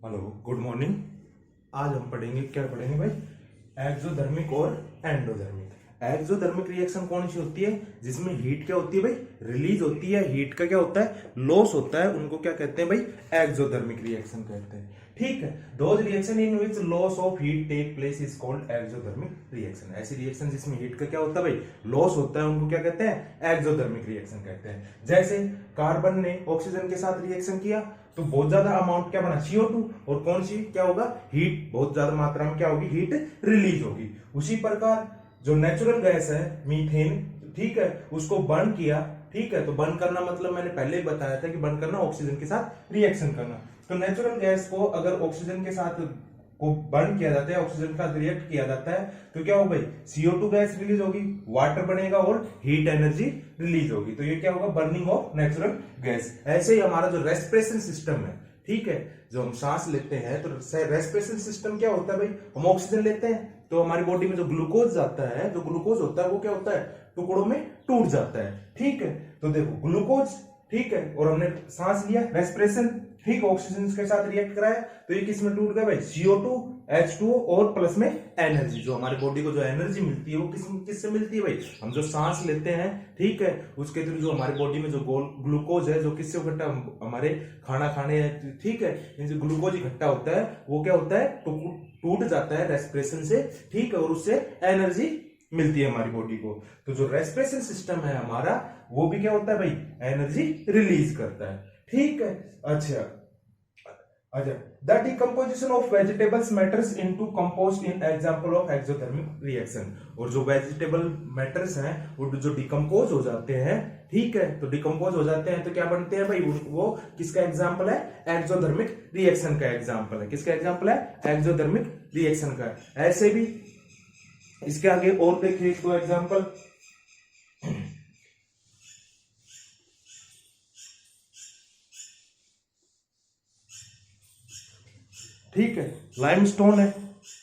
Hello, good morning. आज हम पढ़ेंगे, क्या पढ़ेंगे भाई? एक्सोथर्मिक और एंडोथर्मिक। एक्सोथर्मिक रिएक्शन कौन सी होती है? जिसमें हीट क्या होती है भाई? रिलीज होती है। हीट का क्या होता है? लॉस होता है। उनको क्या कहते हैं भाई? एक्सोथर्मिक रिएक्शन कहते हैं। ठीक है। Those reaction in which loss of heat take place is called exothermic reaction. ऐसी रिएक्शन जिसमें हीट का क्या होता है भाई? लॉस होता है, उनको क्या कहते हैं? एक्सोथर्मिक रिएक्शन कहते हैं। जैसे कार्बन ने ऑक्सीजन के साथ रिएक्शन किया तो बहुत ज्यादा अमाउंट क्या बना? CO2। और कौन सी क्या होगा? हीट बहुत ज्यादा मात्रा में क्या होगी? हीट रिलीज होगी। उसी प्रकार जो नेचुरल गैस है मीथेन, ठीक है, उसको बर्न किया। ठीक है, तो बर्न करना मतलब मैंने पहले ही बताया था कि बर्न करना ऑक्सीजन के साथ रिएक्शन करना। तो नेचुरल गैस को अगर ऑक्सीजन के साथ को बर्न किया जाता है, ऑक्सीजन के साथ रिएक्ट किया जाता है, तो क्या होगा भाई? CO2 गैस रिलीज होगी, वाटर बनेगा और हीट एनर्जी रिलीज होगी। तो ये क्या होगा? Burning of natural gas. ऐसे ही हमारा जो रेस्पिरेशन सिस्टम है, ठीक है, जो हम सांस लेते हैं, तो रेस्पिरेशन सिस्टम क्या होता है भाई? हम ऑक्सीजन लेते हैं तो हमारी बॉडी में जो ग्लूकोज जाता है, जो ग्लूकोज होता है वो क्या होता है? टुकड़ों में टूट जाता है। ठीक है, तो देखो ग्लूकोज, ठीक है, और हमने सांस लिया, रेस्पिरेशन, ठीक, ऑक्सीजन के साथ रिएक्ट कराया, तो ये किस में टूट गया भाई? CO2, H2O और प्लस में एनर्जी। जो हमारी बॉडी को जो एनर्जी मिलती है वो किससे मिलती है भाई? हम जो सांस लेते हैं, ठीक है, उसके थ्रू जो हमारी बॉडी में जो ग्लूकोज है, जो किससे इकट्ठा? हमारे खाना खाने, ठीक है, इनसे ग्लूकोज इकट्ठा होता है, वो क्या होता है? टूट जाता है रेस्पिरेशन से, ठीक है, और उससे एनर्जी मिलती है हमारी बॉडी को। तो जो रेस्पिरेशन सिस्टम है हमारा, वो भी क्या होता है भाई? एनर्जी रिलीज करता है। ठीक है। अच्छा, the decomposition of vegetables matters into compost in example of exothermic reaction. और जो वेजिटेबल मैटर्स हैं वो जो डिकम्पोज हो जाते हैं, ठीक है, तो डिकम्पोज हो जाते हैं तो क्या बनते हैं भाई? वो किसका एग्जांपल है? एक्सोथर्मिक रिएक्शन का एग्जांपल है। किसका एग्जांपल है? एक्सोथर्मिक रिएक्शन का। ऐसे भी इसके आगे और देखिए एक दो एग्जांपल। ठीक है, लाइमस्टोन है,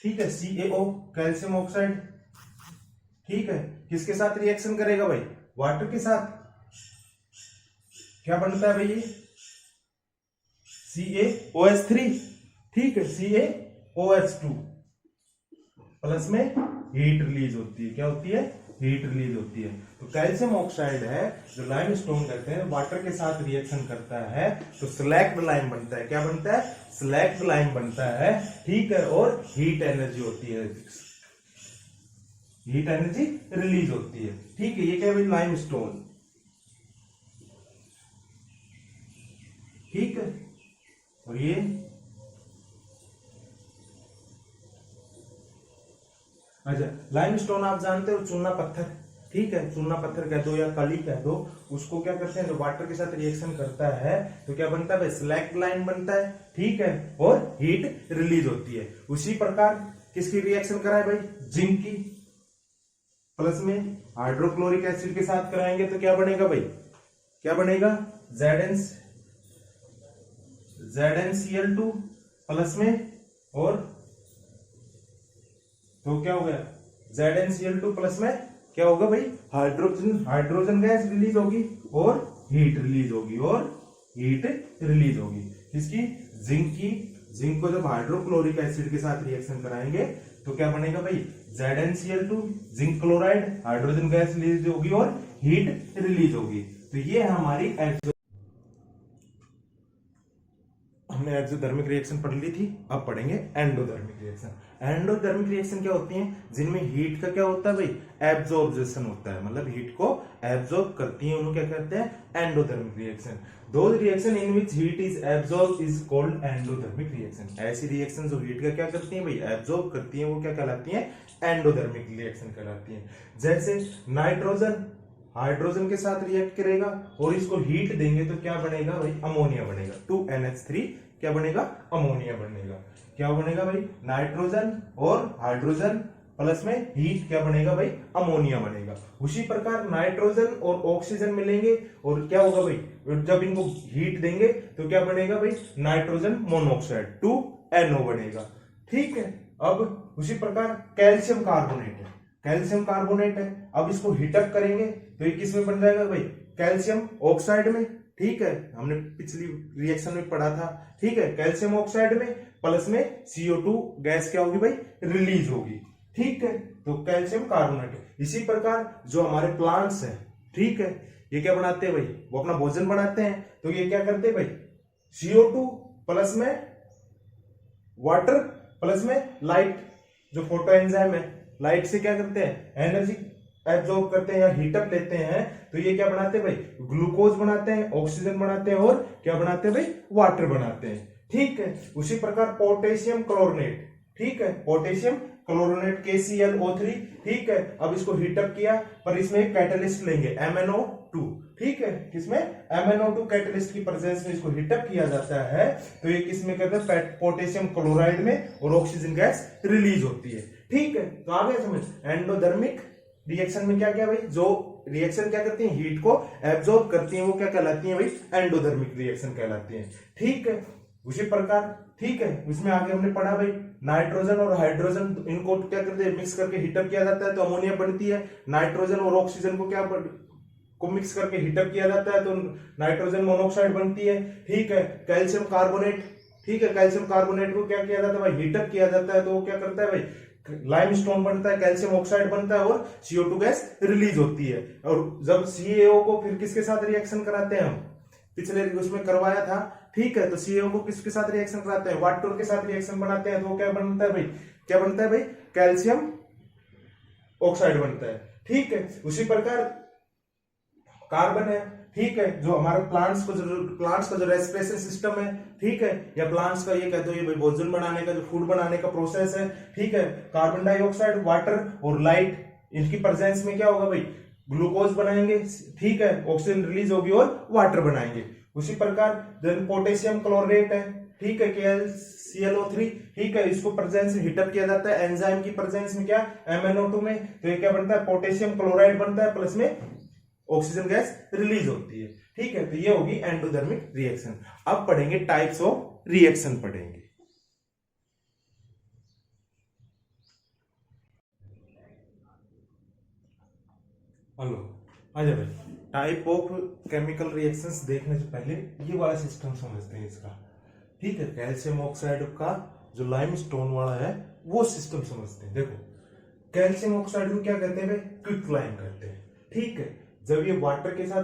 ठीक है, CaO, कैल्शियम ऑक्साइड, ठीक है, किसके साथ रिएक्शन करेगा भाई? वाटर के साथ। क्या बनता है भाई? ये CaOH3, ठीक है, CaOH2 प्लस में हीट रिलीज होती है। क्या होती है? हीट रिलीज होती है। तो कैल्शियम ऑक्साइड है जो लाइमस्टोन कहते हैं, वाटर के साथ रिएक्शन करता है तो स्लैक्ड लाइम बनता है। क्या बनता है? स्लैक्ड लाइम बनता है, ठीक है, और हीट एनर्जी होती है, हीट एनर्जी रिलीज होती है। ठीक है, ये क्या है? लाइमस्टोन, ठीक है, और ये अच्छा, लाइमस्टोन आप जानते हो, चूना पत्थर, ठीक है, चूना पत्थर कह दो या कली कह दो, उसको क्या करते हैं? जो वाटर के साथ रिएक्शन करता है तो क्या बनता है भाई? स्लैक्ड लाइम बनता है, ठीक है, और हीट रिलीज होती है। उसी प्रकार किसकी रिएक्शन कराए भाई? जिंक की, प्लस में हाइड्रोक्लोरिक एसिड के साथ कराएंगे तो क्या बनेगा भाई? क्या बनेगा? ZnCl2 प्लस में, और तो क्या हो गया? ZnCl2 प्लस में क्या होगा भाई? हाइड्रोजन गैस रिलीज होगी और हीट रिलीज होगी, और हीट रिलीज होगी। किसकी? जिंक की। जिंक को जब हाइड्रोक्लोरिक एसिड के साथ रिएक्शन कराएंगे तो क्या बनेगा भाई? ZnCl2, zinc chloride, hydrogen gas release होगी और हीट रिलीज होगी। तो ये है हमारी हमने एक्सोथर्मिक रिएक्शन पढ़ ली थी, अब पढ़ेंगे एंडोथर्मिक रिएक्शन। एंडोथर्मिक रिएक्शन क्या होती हैं? जिनमें हीट का क्या होता है भाई? एब्जॉर्प्शन होता है, मतलब हीट को एब्जॉर्ब करती है, उन्हें क्या कहते हैं? Endothermic reaction. Those reaction in which heat is absorb is called endothermic reaction. ऐसी रिएक्शन जो हीट का क्या करती है भाई? एब्जॉर्ब करती है, वो क्या कहलाती है? एंडोथर्मिक रिएक्शन कहलाती है। जैसे नाइट्रोजन हाइड्रोजन के साथ रिएक्ट करेगा और इसको हीट देंगे तो क्या बनेगा भाई? अमोनिया बनेगा। 2NH3 क्या बनेगा? अमोनिया बनेगा। क्या बनेगा भाई? नाइट्रोजन और हाइड्रोजन प्लस में हीट क्या बनेगा भाई? अमोनिया बनेगा। उसी प्रकार नाइट्रोजन और ऑक्सीजन मिलेंगे और क्या होगा भाई? जब इनको हीट देंगे तो क्या बनेगा भाई? नाइट्रोजन मोनोऑक्साइड, 2NO बनेगा। ठीक है, अब उसी प्रकार कैल्शियम कार्बोनेट है, कैल्शियम कार्बोनेट है, अब इसको हीटअप करेंगे तो ये किस में बन जाएगा भाई? कैल्शियम ऑक्साइड में, ठीक है, हमने पिछली रिएक्शन में पढ़ा था। ठीक है, कैल्शियम ऑक्साइड में प्लस में CO2 गैस क्या होगी भाई, रिलीज होगी। ठीक है, तो कैल्शियम कार्बोनेट। इसी प्रकार जो हमारे प्लांट्स हैं, ठीक है, ये क्या बनाते हैं भाई, वो अपना भोजन बनाते हैं, तो ये क्या करते हैं भाई, CO2 प्लस में वाटर प्लस में लाइट, जो फोटो एंजाइम है, लाइट से क्या करते हैं, एनर्जी एब्जॉर्ब करते हैं या हीटअप लेते हैं, तो ये क्या बनाते हैं भाई, ग्लूकोज बनाते हैं, ऑक्सीजन बनाते हैं और क्या बनाते हैं भाई, वाटर बनाते हैं। ठीक है, उसी प्रकार पोटेशियम क्लोरोनेट, ठीक है, पोटेशियम क्लोरोनेट KClO3, ठीक है, अब इसको हीटअप किया, पर इसमें एक कैटलिस्ट लेंगे MnO2, ठीक है, किसमें, MnO2 कैटलिस्ट की प्रेजेंस में इसको हीटअप किया जाता है, तो ये किसमें करता है, पोटेशियम क्लोराइड में, और ऑक्सीजन गैस रिलीज होती है। ठीक है, तो आ गया समझ। एंडोधर्मिक रिएक्शन में क्या क्या भाई, जो रिएक्शन क्या करती है, हीट को एब्जॉर्ब करती है, वो क्या कहलाती है भाई, एंडोधर्मिक रिएक्शन कहलाती है। ठीक है, उसी प्रकार, ठीक है, इसमें आगे हमने पढ़ा भाई, नाइट्रोजन और हाइड्रोजन इनको क्या करते हैं, मिक्स करके हीटअप किया जाता है तो अमोनिया बनती है। नाइट्रोजन और ऑक्सीजन को क्या को मिक्स करके हीटअप किया जाता है तो नाइट्रोजन मोनोऑक्साइड बनती है। ठीक है, कैल्शियम कार्बोनेट, ठीक है, कैल्शियम कार्बोनेट को क्या किया जाता है भाई, हीटअप किया जाता है तो वो क्या करता है भाई, लाइमस्टोन बनता है, कैल्शियम ऑक्साइड बनता है और CO2 गैस रिलीज होती है। और जब CaO को फिर किसके साथ रिएक्शन कराते हैं हम, पिछले उसमें करवाया था। ठीक है, तो CaO को किसके साथ रिएक्शन कराते हैं, वाटर के साथ रिएक्शन बनाते हैं, तो वो क्या बनता है भाई, क्या बनता है भाई, कैल्शियम ऑक्साइड बनता है। ठीक है, उसी प्रकार कार्बन है, ठीक है, जो हमारे प्लांट्स का जो रेस्पिरेशन सिस्टम है, ठीक है, या प्लांट्स का ये कहते हो ये भोजन बनाने का, जो फूड बनाने का प्रोसेस है, ठीक है, कार्बन डाइऑक्साइड, वाटर और लाइट, इनकी प्रेजेंस में क्या होगा भाई, ग्लूकोज बनाएंगे, ठीक है, ऑक्सीजन रिलीज होगी और वाटर बनाएंगे। उसी प्रकार देन पोटेशियम क्लोरेट है, ठीक है, KClO3, ठीक है, इसको प्रेजेंस में हीटअप किया जाता है एंजाइम की प्रेजेंस में, क्या, MnO2 में, तो ये क्या बनता है, पोटेशियम क्लोराइड बनता है, प्लस में ऑक्सीजन गैस रिलीज होती है। ठीक है, तो ये होगी एंडोधर्मिक रिएक्शन। अब पढ़ेंगे टाइप्स ऑफ रिएक्शन पढ़ेंगे। हेलो, आजा भाई, टाइप ऑफ केमिकल रिएक्शंस देखने से पहले ये वाला सिस्टम समझते हैं इसका। ठीक है, कैल्शियम ऑक्साइड का जो लाइमस्टोन वाला है वो सिस्टम समझते हैं। देखो, कैल्शियम ऑक्साइड को क्या कहते हैं भाई, क्विक लाइम कहते हैं। ठीक है, जब ये वाटर के साथ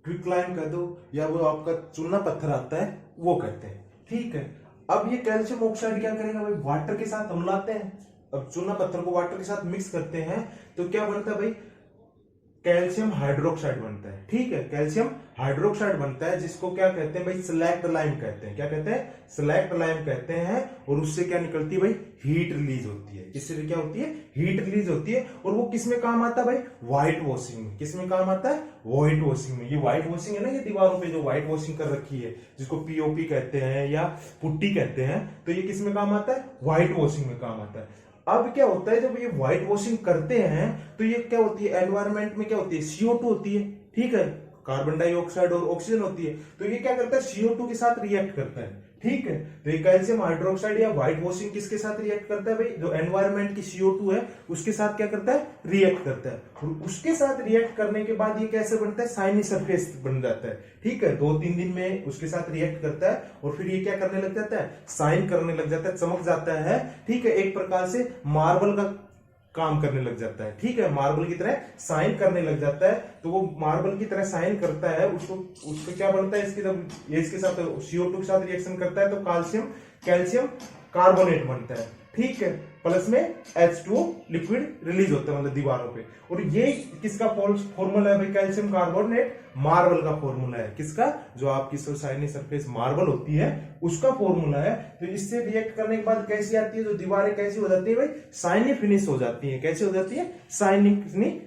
क्विक लाइम कर दो, या वो आपका चूना पत्थर आता है वो कहते हैं। ठीक है, अब ये कैल्शियम ऑक्साइड क्या करेगा भाई, वाटर के साथ हम लाते हैं, अब चूना पत्थर को वाटर के साथ मिक्स करते हैं तो क्या बनता है भाई, कैल्शियम हाइड्रोक्साइड बनता है। ठीक है, कैल्शियम हाइड्रोक्साइड बनता है, जिसको क्या कहते हैं भाई, स्लैक्ट लाइम कहते हैं। क्या कहते हैं, स्लैक्ट लाइम कहते हैं। और उससे क्या निकलती है भाई, हीट रिलीज होती है। इससे क्या होती है, हीट रिलीज होती है। और वो किस में काम आता है भाई, व्हाइट वॉशिंग में। किस में काम आता है, व्हाइट वॉशिंग में। ये व्हाइट वॉशिंग है ना, ये दीवारों पे जो व्हाइट वॉशिंग कर रखी है, जिसको POP कहते हैं या पुट्टी कहते हैं, तो ये किस में काम आता है, व्हाइट वॉशिंग में काम आता है। अब क्या होता है, जब ये व्हाइट वॉशिंग करते हैं तो ये क्या होती है, एनवायरमेंट में क्या होती है, CO2 होती है। ठीक है, कार्बन डाइऑक्साइड और ऑक्सीजन होती है, तो ये क्या करता है, CO2 के साथ रिएक्ट करता है। ठीक है, तो ये कैल्शियम हाइड्रोक्साइड या व्हाइट वॉशिंग किसके साथ रिएक्ट करता है भाई, जो एनवायरमेंट की CO2 है उसके साथ क्या करता है, रिएक्ट करता है। और उसके साथ रिएक्ट करने के बाद ये कैसे बनता है, शाइनी सरफेस बन जाता है। ठीक है, 2-3 दिन में उसके साथ रिएक्ट करता है और फिर ये क्या करने लग जाता है, शाइन करने लग जाता है, चमक जाता है। ठीक है, एक प्रकार से मार्बल का काम करने लग जाता है। ठीक है, मार्बल की तरह साइन करने लग जाता है। तो वो मार्बल की तरह साइन करता है, उसको क्या बनता है, इसके जब ये इसके साथ CO2 के साथ रिएक्शन करता है तो कैल्शियम कार्बोनेट बनता है। ठीक है, प्लस में H2O लिक्विड रिलीज होता है, मतलब दीवारों पे। और ये किसका फॉर्मूला है भाई, कैल्शियम कार्बोनेट मार्बल का फॉर्मूला है। किसका, जो आपकी शाइनी सरफेस मार्बल होती है उसका फॉर्मूला है। तो इससे रिएक्ट करने के बाद कैसी आती है, जो दीवारें कैसी हो जाती है भाई, शाइनी फिनिश हो जाती है। कैसी हो जाती है, शाइनी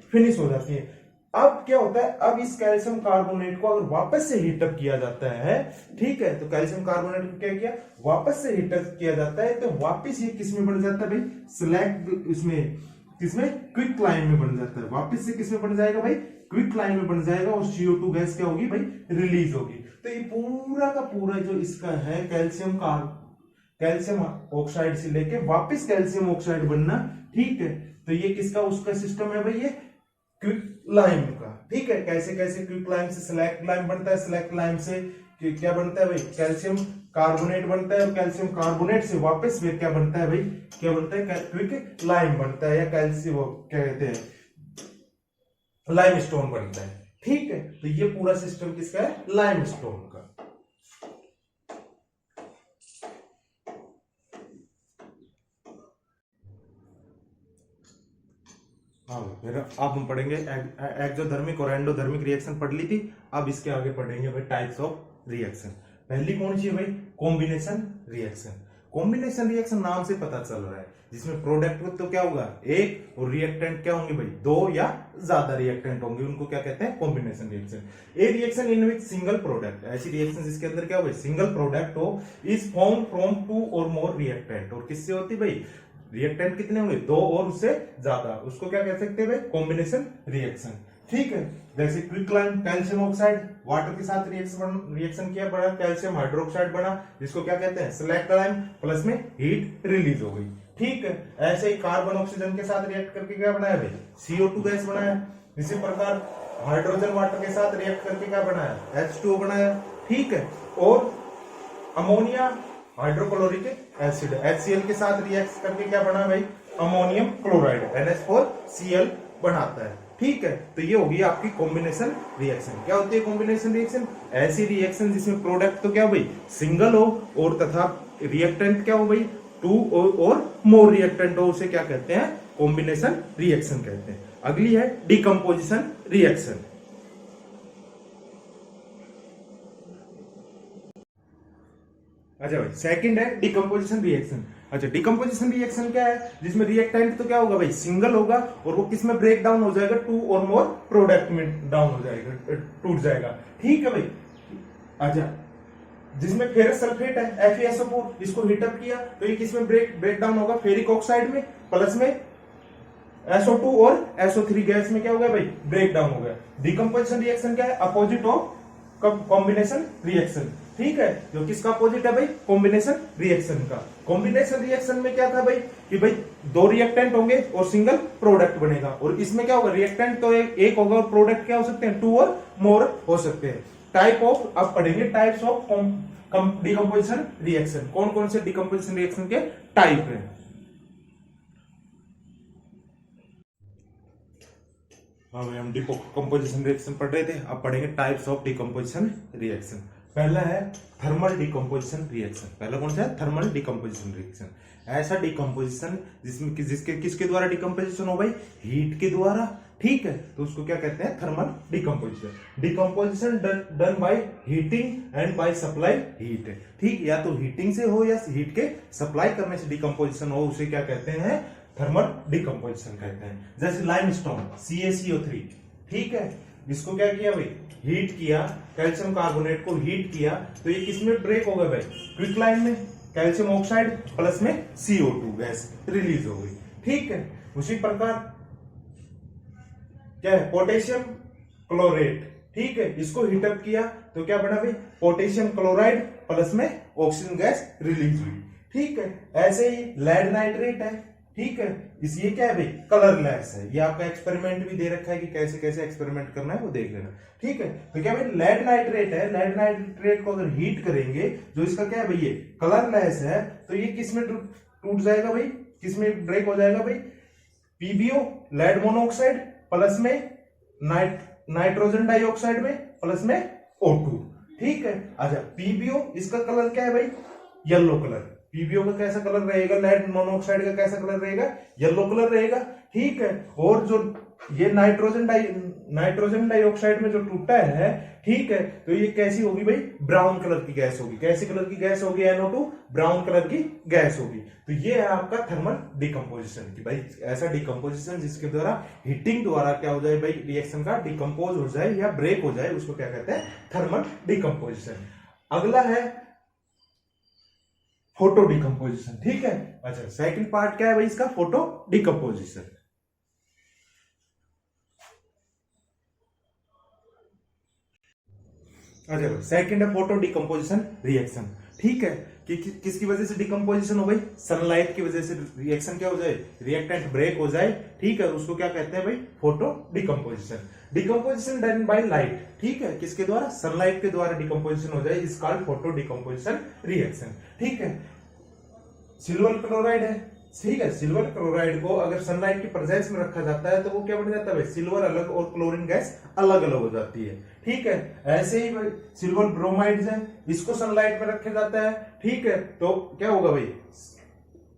फिनिश हो जाती है। अब क्या होता है, अब इस कैल्शियम कार्बोनेट को अगर वापस से हीटअप किया जाता है, ठीक है, तो कैल्शियम कार्बोनेट को क्या किया, वापस से हीटअप किया जाता है, तो वापस ये किसमें बन जाता है भाई, स्लैग उसमें, किसमें, क्विक लाइम में बन जाता है। वापस से किसमें बन जाएगा भाई, क्विक लाइम में बन जाएगा और CO2 गैस क्या होगी भाई, रिलीज होगी। तो ये पूरा का पूरा जो इसका है कैल्शियम ऑक्साइड से लेके वापस कैल्शियम ऑक्साइड बनना। ठीक है, तो ये किसका उसका सिस्टम है भाई, ये क्विकलाइम का। ठीक है, कैसे कैसे क्विकलाइम से सिलेक्ट-लाइम बनता है, सिलेक्ट-लाइम से क्या बनता है भाई, कैल्शियम कार्बोनेट बनता है, और कैल्शियम कार्बोनेट से वापस फिर क्या बनता है भाई, क्या बनता है, क्विकलाइम बनता है, या कैल्शियम क्या कहते हैं, लाइमस्टोन बनता है। ठीक है, तो ये पूरा सिस्टम किसका है, लाइमस्टोन का। हाँ, फिर अब हम पढ़ेंगे एक्सोथर्मिक और एंडोथर्मिक रिएक्शन पढ़ ली थी, अब इसके आगे पढ़ेंगे भाई टाइप्स ऑफ रिएक्शन। पहली कौन सी है भाई, कॉम्बिनेशन रिएक्शन। कॉम्बिनेशन रिएक्शन नाम से पता चल रहा है, जिसमें प्रोडक्ट तो क्या होगा एक, और रिएक्टेंट क्या होंगे भाई, दो या ज्यादा रिएक्टेंट होंगे, उनको क्या कहते हैं, combination reaction. A reaction in which single product, ऐसी रिएक्शन जिसके अंदर क्या हो भाई, सिंगल प्रोडक्ट हो, इज फॉर्म फ्रॉम टू और मोर रिएक्टेंट। और किससे होती भाई, रिएक्टेंट कितने होंगे, दो और उससे ज्यादा, उसको क्या कह सकते हैं भाई, कॉम्बिनेशन रिएक्शन। ठीक है, जैसे क्विकलाइम कैल्शियम ऑक्साइड वाटर के साथ रिएक्शन किया, बना कैल्शियम हाइड्रोक्साइड बना, जिसको क्या कहते हैं, सिलेक्ट-लाइम, प्लस में हीट रिलीज हो गई। ठीक है, ऐसे ही कार्बन ऑक्सीजन के साथ रिएक्ट करके क्या बनाया भाई, CO2 गैस बनाया। इसी प्रकार हाइड्रोजन वाटर के साथ रिएक्ट करके क्या बनाया, H2O बनाया। ठीक है, और अमोनिया हाइड्रोक्लोरिक एसिड HCl के साथ रिएक्ट करके क्या बना भाई, अमोनियम क्लोराइड NH4Cl बनाता है। ठीक है, तो ये होगी आपकी कॉम्बिनेशन रिएक्शन। क्या होती है कॉम्बिनेशन रिएक्शन, ऐसी रिएक्शन जिसमें प्रोडक्ट तो क्या हो भाई, सिंगल हो, और तथा रिएक्टेंट क्या हो भाई, टू और मोर रिएक्टेंट हो, उसे क्या कहते हैं, कॉम्बिनेशन रिएक्शन कहते हैं। अगली है डिकम्पोजिशन रिएक्शन। अच्छा भाई, सेकंड है डिकम्पोजिशन रिएक्शन। अच्छा, डिकम्पोजिशन रिएक्शन क्या है, जिसमें रिएक्टेंट तो क्या होगा भाई, सिंगल होगा, और वो किसमें ब्रेक डाउन हो जाएगा, टू और मोर प्रोडक्ट में डाउन हो जाएगा, टूट जाएगा। ठीक है भाई। अच्छा, जिसमें फेरस सल्फेट है FeSO4, इसको हीटअप किया तो ये किसमें ब्रेक डाउन होगा, फेरिक ऑक्साइड में, प्लस में SO2 और SO3 गैस में क्या हो गया भाई, ब्रेक डाउन हो गया। डिकम्पोजिशन रिएक्शन क्या है, अपोजिट ऑफ कॉम्बिनेशन रिएक्शन। ठीक है, जो किसका अपोजिट है भाई, कॉम्बिनेशन रिएक्शन का। कॉम्बिनेशन रिएक्शन में क्या था भाई, कि भाई दो रिएक्टेंट होंगे और सिंगल प्रोडक्ट बनेगा, और इसमें क्या होगा, रिएक्टेंट तो एक होगा, और प्रोडक्ट क्या हो सकते हैं, टू और मोर हो सकते हैं। टाइप ऑफ, अब पढ़ेंगे टाइप्स ऑफ डिकम्पोजिशन रिएक्शन, कौन कौन से डिकम्पोजिशन रिएक्शन के टाइप है। हाँ भाई, हम डिकम्पोजिशन रिएक्शन पढ़ रहे थे, अब पढ़ेंगे टाइप्स ऑफ डिकम्पोजिशन रिएक्शन। पहला है थर्मल डिकम्पोजिशन रिएक्शन। पहला कौन सा है, थर्मल डिकम्पोजिशन रिएक्शन। ऐसा डिकम्पोजिशन जिसमें जिसके किसके द्वारा डिकम्पोजिशन हो भाई, हीट के द्वारा। ठीक है, तो उसको क्या कहते हैं, thermal decomposition. Decomposition done by heating and by supply heat. ठीक, या तो हीटिंग से हो या हीट के सप्लाई करने से डिकम्पोजिशन हो, उसे क्या कहते हैं, थर्मल डिकम्पोजिशन कहते हैं। जैसे लाइमस्टोन CaCO3। ठीक है, इसको क्या किया भाई, हीट किया, कैल्शियम कार्बोनेट को हीट किया, तो ये किसमें ब्रेक होगा भाई, क्विकलाइम में, कैल्शियम ऑक्साइड प्लस में CO2 गैस रिलीज हो गई। ठीक है, उसी प्रकार क्या है, पोटेशियम क्लोरेट। ठीक है, इसको हीटअप किया तो क्या बना भाई, पोटेशियम क्लोराइड प्लस में ऑक्सीजन गैस रिलीज हुई। ठीक है, ऐसे ही लेड नाइट्रेट है। ठीक है, इस ये क्या है भाई, कलरलेस है। ये आपका एक्सपेरिमेंट भी दे रखा है कि कैसे कैसे एक्सपेरिमेंट करना है, वो देख लेना। ठीक है, तो क्या भाई, लेड नाइट्रेट है, लेड नाइट्रेट को अगर हीट करेंगे, जो इसका क्या है भाई, ये कलरलेस है, तो ये किसमें टूट जाएगा भाई, किसमें ब्रेक हो जाएगा भाई, PbO लेड मोनोऑक्साइड प्लस में नाइट्रोजन डाइऑक्साइड में प्लस में O2। ठीक है, अच्छा PbO, इसका कलर क्या है भाई, येलो कलर। PbO का कैसा कलर रहेगा, लेड मोनोऑक्साइड का कैसा कलर रहेगा, येलो कलर रहेगा। ठीक है, और जो ये नाइट्रोजन डाइऑक्साइड में जो टूटा है, ठीक है, तो ये कैसी होगी भाई, ब्राउन कलर की गैस होगी। कैसी कलर की गैस होगी, NO2, ब्राउन कलर की गैस होगी। तो ये है आपका थर्मल डिकम्पोजिशन, कि भाई ऐसा डिकम्पोजिशन जिसके द्वारा हीटिंग द्वारा क्या हो जाए भाई, रिएक्शन का डिकम्पोज हो जाए या ब्रेक हो जाए, उसको क्या कहते हैं, थर्मल डिकम्पोजिशन। अगला है फोटो डिकम्पोजिशन। ठीक है, अच्छा सेकंड पार्ट क्या है भाई इसका, फोटो डिकम्पोजिशन। अच्छा, सेकंड है फोटो डिकम्पोजिशन रिएक्शन। ठीक है किसकी वजह से डिकम्पोजिशन हो भाई, सनलाइट की वजह से रिएक्शन क्या हो जाए, रिएक्टेंट ब्रेक हो जाए, ठीक है, उसको क्या कहते हैं भाई, photo decomposition. Decomposition done by light, ठीक है, किसके द्वारा, सनलाइट के द्वारा डिकम्पोजिशन हो जाए, is called photo decomposition reaction. ठीक है, सिल्वर क्लोराइड है, ठीक है, सिल्वर क्लोराइड को अगर सनलाइट की प्रेजेंस में रखा जाता है तो वो क्या बन जाता है भाई, सिल्वर अलग और क्लोरीन गैस अलग अलग हो जाती है। ठीक है, ऐसे ही भाई सिल्वर ब्रोमाइड्स है, इसको सनलाइट में रखा जाता है, ठीक है, तो क्या होगा भाई,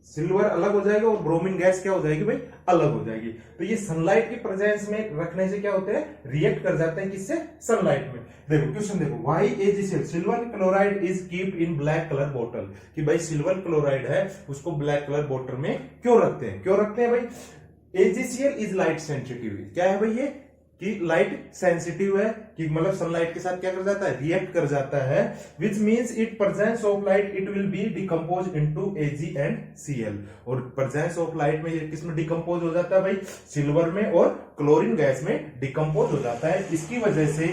सिल्वर अलग हो जाएगा और ब्रोमीन गैस क्या हो जाएगी भाई, अलग हो जाएगी। तो ये सनलाइट की प्रेजेंस में रखने से क्या होते हैं, रिएक्ट कर जाते हैं, किससे, सनलाइट में। देखो क्वेश्चन देखो, why AgCl silver chloride is keeped in black colour बोतल, कि भाई सिल्वर क्लोराइड है उसको ब्लैक कलर बोतल में क्यों रखते हैं, क्यों रखते हैं भाई। AgCl इज लाइट सेंसिटिव, क्या है भाई ये, कि लाइट सेंसिटिव है, कि मतलब सनलाइट के साथ क्या कर जाता है, रिएक्ट कर जाता है, which means it presence of light it will be decompose into Ag and Cl, और प्रेजेंस ऑफ लाइट में ये किसमें डिकम्पोज हो जाता है भाई, सिल्वर में और क्लोरीन गैस में डिकम्पोज हो जाता है। इसकी वजह से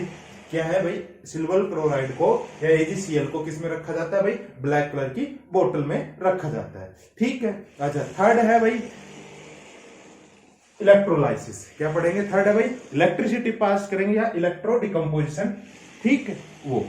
क्या है भाई, सिल्वर क्लोराइड को या AgCl को किसमें रखा जाता है भाई, ब्लैक कलर की बोतल में रखा जाता है। ठीक है, अच्छा थर्ड है भाई इलेक्ट्रोलाइसिस, क्या पढ़ेंगे, थर्ड है भाई इलेक्ट्रिसिटी पास करेंगे या इलेक्ट्रो डिकम्पोजिशन, ठीक है वो।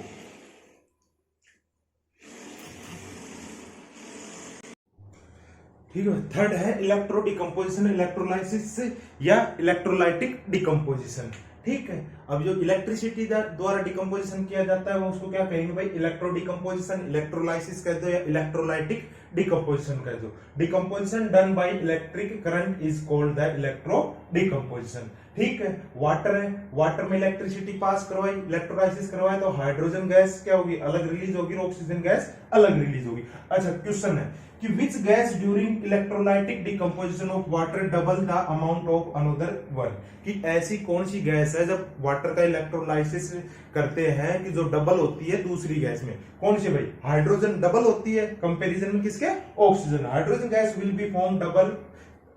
ठीक है, थर्ड है इलेक्ट्रो डिकम्पोजिशन, इलेक्ट्रोलाइसिस या इलेक्ट्रोलाइटिक डिकम्पोजिशन। ठीक है, अब जो इलेक्ट्रिसिटी द्वारा डिकम्पोजिशन किया जाता है वो उसको क्या कहेंगे भाई, इलेक्ट्रो डिकम्पोजिशन, इलेक्ट्रोलाइसिस कह दो या इलेक्ट्रोलाइटिक डिकम्पोजिशन कह दो। Decomposition done by electric current is called the electro decomposition. ठीक है, वाटर है, वाटर में इलेक्ट्रिसिटी पास करवाई, इलेक्ट्रोलाइसिस करवाए तो हाइड्रोजन गैस क्या होगी, अलग रिलीज होगी, ऑक्सीजन गैस अलग रिलीज होगी। अच्छा क्वेश्चन है कि which gas during electrolytic decomposition of water double the amount of another one, कि ऐसी कौन सी गैस है जब वाटर का इलेक्ट्रोलाइसिस करते हैं कि जो डबल होती है दूसरी गैस में, कौन सी भाई, हाइड्रोजन डबल होती है कंपैरिजन में किसके, oxygen, hydrogen gas will be form double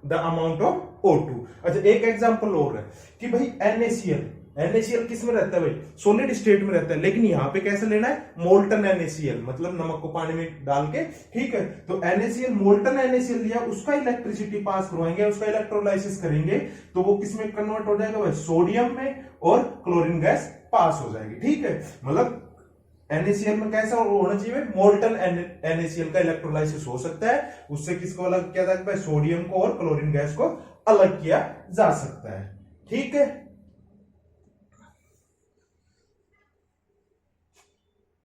the amount of O2। अच्छा एक एग्जांपल और है कि भाई NaCl किस में रहता है भाई, सॉलिड स्टेट में रहता है, लेकिन यहाँ पे कैसे लेना है, मोल्टन NaCl, मतलब नमक को पानी में डाल के। ठीक है, तो NaCl मोल्टन NaCl लिया, उसका इलेक्ट्रिसिटी पास करवाएंगे, उसका इलेक्ट्रोलाइसिस करेंगे तो वो किस में कन्वर्ट हो जाएगा भाई, सोडियम में, और क्लोरीन गैस पास हो जाएगी। ठीक है, मतलब NaCl में कैसा होना चाहिए, मोल्टन NaCl का इलेक्ट्रोलाइसिस हो सकता है, उससे किसको अलग किया जा सकता है, सोडियम को और क्लोरीन गैस को अलग किया जा सकता है। ठीक है।